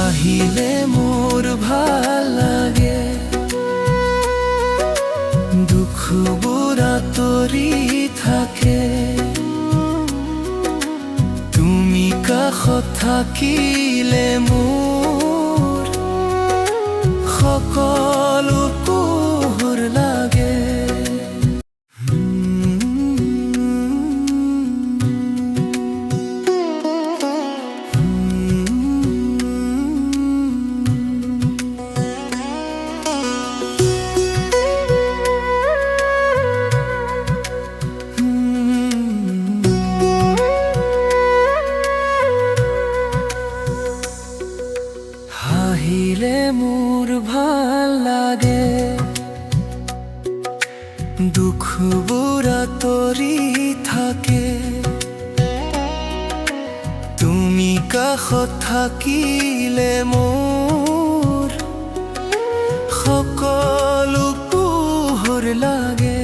হাহিলে মোৰ ভাল লাগে, দুখবোৰ আঁতৰি থাকে। তুমি কাষত থাকিলে মোৰ সকলো পোহৰ লাগে। হাহিলে মোৰ ভাল লাগে, দুখবোৰ আঁতৰি থাকে। তুমি কাষত থাকিলে মোৰ সকলো পোহৰ লাগে।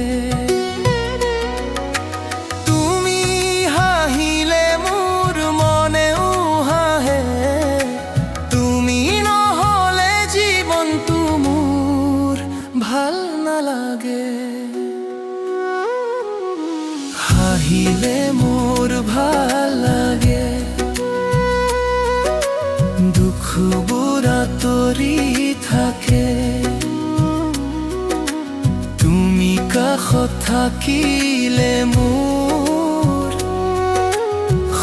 ভাল নালাগে, হাহিলে মোৰ ভাল লাগে, দুখবোৰ আঁতৰি থাকে। তুমি কাষত থাকিলে মোৰ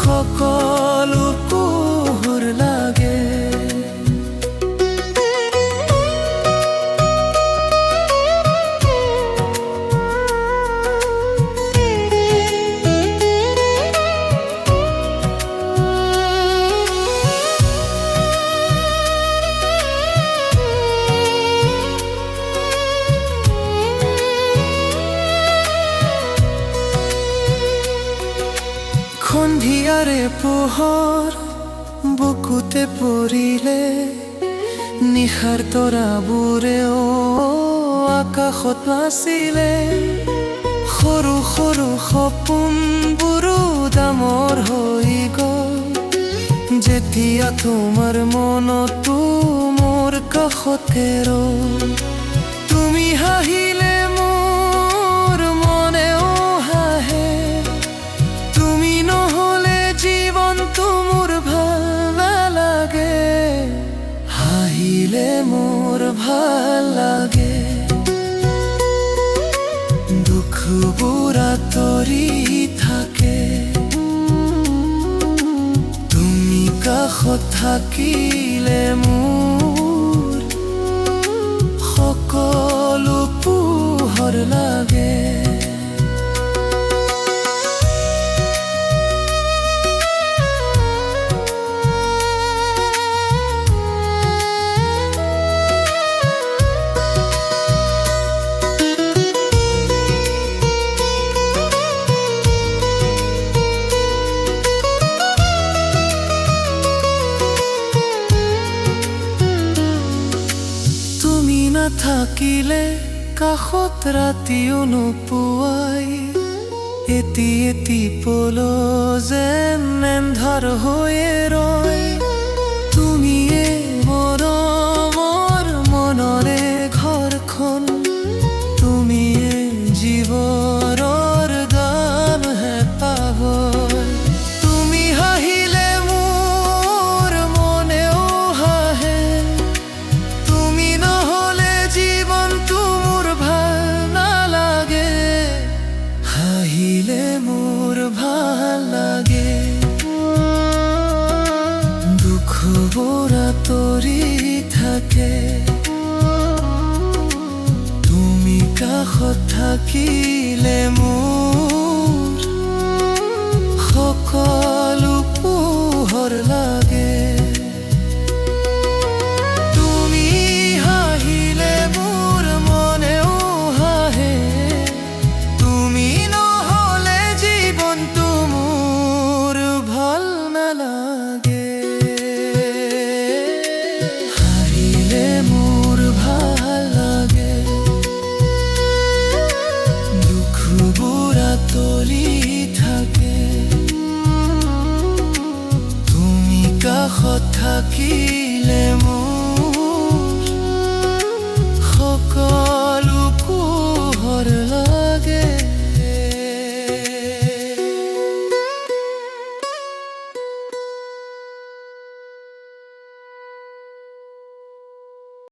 সকলো পোহৰ লাগে। সন্ধিয়াৰে পোহৰ বুকুতে পৰিলে, নিশাৰ তৰাবোৰেও আকাশত নাচিলে। সৰু সৰু সপোনবোৰো ডাঙৰ হৈ গ'ল যেতিয়া তোমাৰ মনতো মোৰ কাষতে ৰ'ল। তুমি হাঁহিলে মোৰ মনেও হাঁহে, তুমি নহ'লে জীৱনটো মোৰ ভাল নালাগে। হাঁহিলে মোৰ ভাল লাগে, দুখবোৰ আঁতৰি থাকে। তুমি কাষত থাকিলে মোৰ সকলো পোহৰ লাগে। থাকিলে কাষত ৰাতিও নোপোৱাই, এটি এটি পলো যেন এন্ধাৰ হৈয়ে ৰয়। তুমিয়ে মৰমৰ মনৰে ঘৰখন, তুমিয়ে জীৱনৰ গান হেঁপাহ। তুমি হাঁহিলে মোৰ মনেও হাঁহে, তুমি নহ'লে জীৱনটো মোৰ ভাল নালাগে। হাঁহিলে মোৰ ভাল লাগে, দুখবোৰ আঁতৰি থাকে। তুমি কাষত থাকিলে মোৰ সকলো পোহৰ লাগে। কাষত থাকিলে থাকিলে মোৰ